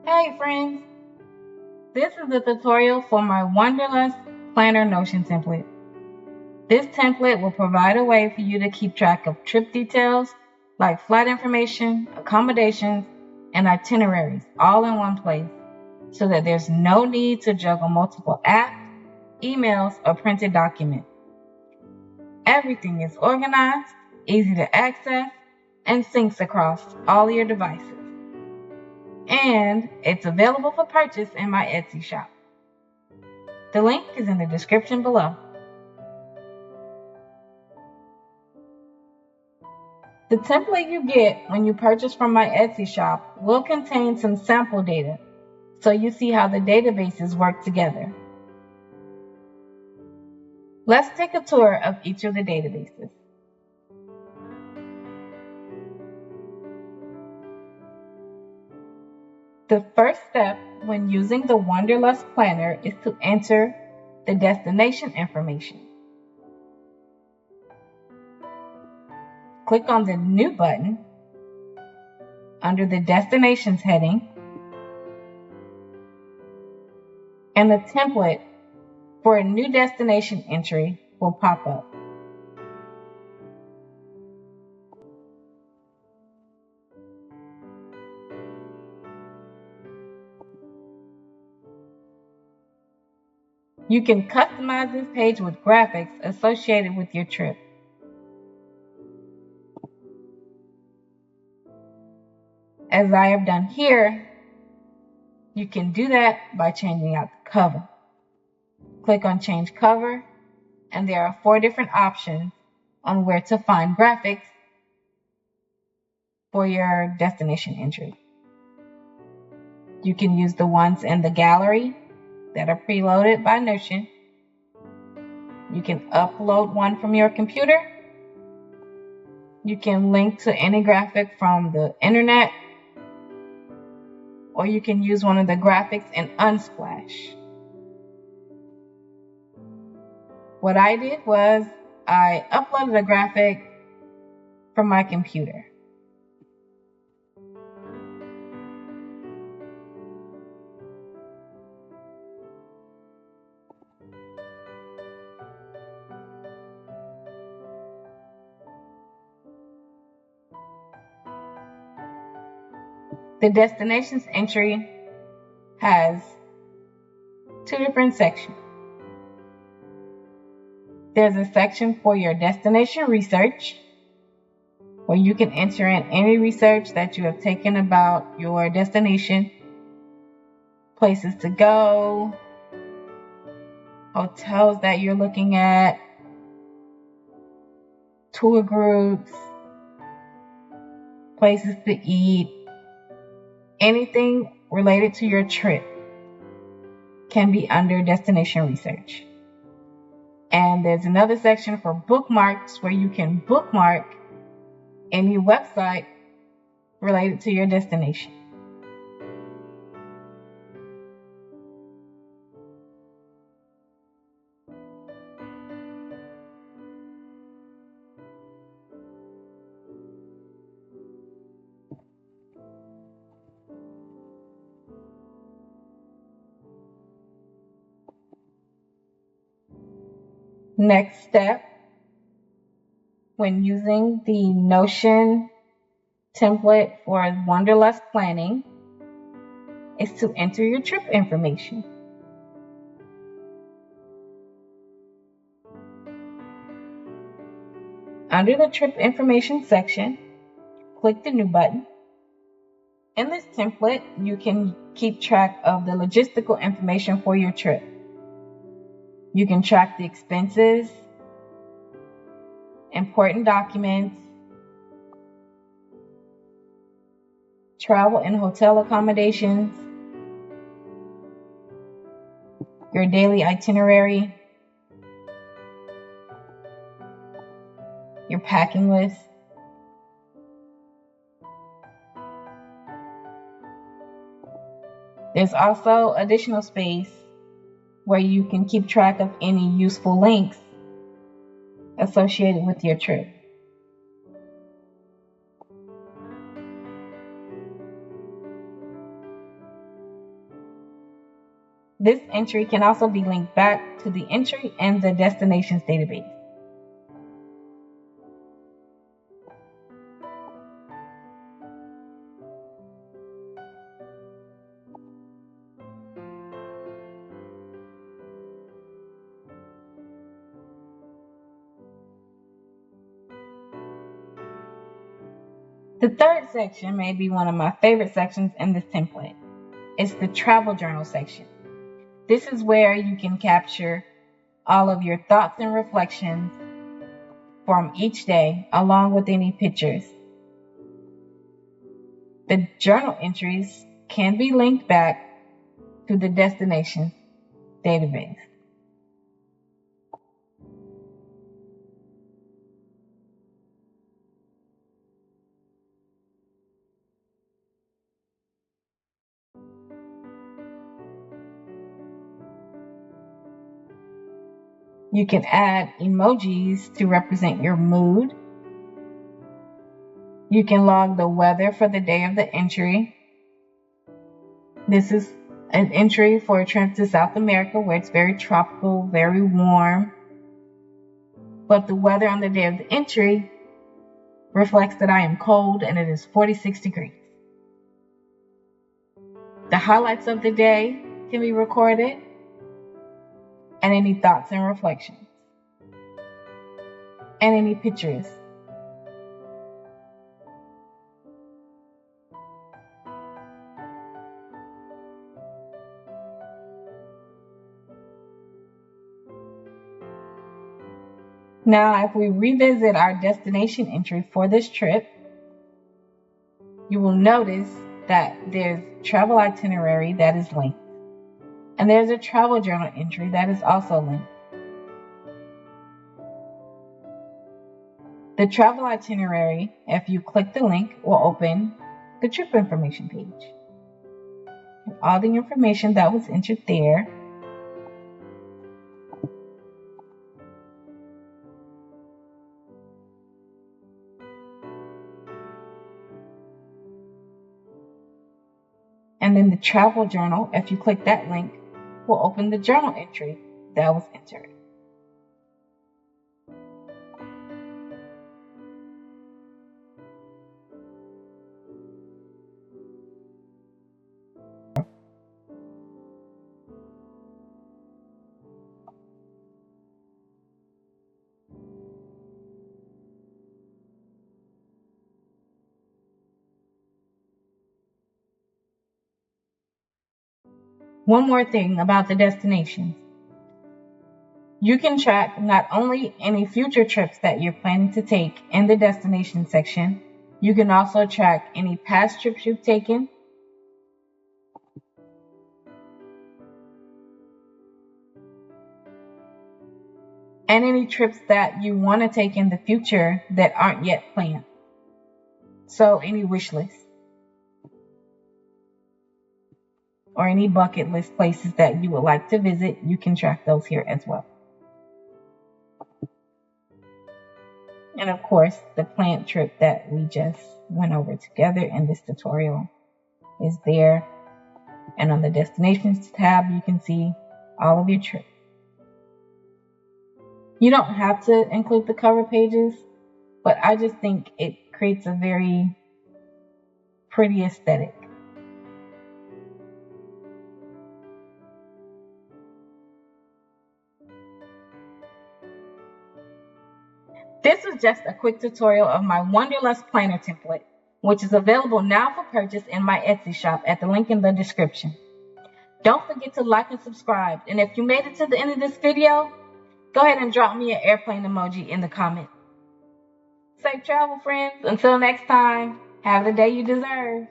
Hey friends, this is the tutorial for my Wanderlust Planner Notion template. This template will provide a way for you to keep track of trip details like flight information, accommodations, and itineraries all in one place so that there's no need to juggle multiple apps, emails, or printed documents. Everything is organized, easy to access, and syncs across all your devices. And it's available for purchase in my Etsy shop. The link is in the description below. The template you get when you purchase from my Etsy shop will contain some sample data, so you see how the databases work together. Let's take a tour of each of the databases. The first step when using the Wanderlust Planner is to enter the destination information. Click on the New button under the Destinations heading, and the template for a new destination entry will pop up. You can customize this page with graphics associated with your trip. As I have done here, you can do that by changing out the cover. Click on Change Cover, and there are 4 different options on where to find graphics for your destination entry. You can use the ones in the gallery that are preloaded by Notion. You can upload one from your computer. You can link to any graphic from the internet, or you can use one of the graphics in Unsplash. What I did was I uploaded a graphic from my computer. The destinations entry has 2 different sections. There's a section for your destination research, where you can enter in any research that you have taken about your destination, places to go, hotels that you're looking at, tour groups, places to eat. Anything related to your trip can be under destination research. And there's another section for bookmarks where you can bookmark any website related to your destination. Next step, when using the Notion template for Wanderlust planning, is to enter your trip information. Under the trip information section, click the New button. In this template, you can keep track of the logistical information for your trip. You can track the expenses, important documents, travel and hotel accommodations, your daily itinerary, your packing list. There's also additional space where you can keep track of any useful links associated with your trip. This entry can also be linked back to the entry and the destinations database. The third section may be one of my favorite sections in this template. It's the travel journal section. This is where you can capture all of your thoughts and reflections from each day, along with any pictures. The journal entries can be linked back to the destinations database. You can add emojis to represent your mood. You can log the weather for the day of the entry. This is an entry for a trip to South America where it's very tropical, very warm. But the weather on the day of the entry reflects that I am cold and it is 46 degrees. The highlights of the day can be recorded, and any thoughts and reflections, and any pictures. Now, if we revisit our destination entry for this trip, you will notice that there's travel itinerary that is linked, and there's a travel journal entry that is also linked. The travel itinerary, if you click the link, will open the trip information page. All the information that was entered there. And then the travel journal, if you click that link, will open the journal entry that was entered. One more thing about the destinations. You can track not only any future trips that you're planning to take in the destination section, you can also track any past trips you've taken, and any trips that you want to take in the future that aren't yet planned. So any wish lists or any bucket list places that you would like to visit, you can track those here as well. And of course, the planned trip that we just went over together in this tutorial is there. And on the destinations tab, you can see all of your trips. You don't have to include the cover pages, but I just think it creates a very pretty aesthetic. This is just a quick tutorial of my Wanderlust planner template, which is available now for purchase in my Etsy shop at the link in the description. Don't forget to like and subscribe, and if you made it to the end of this video, go ahead and drop me an airplane emoji in the comments. Safe travel, friends. Until next time, have the day you deserve.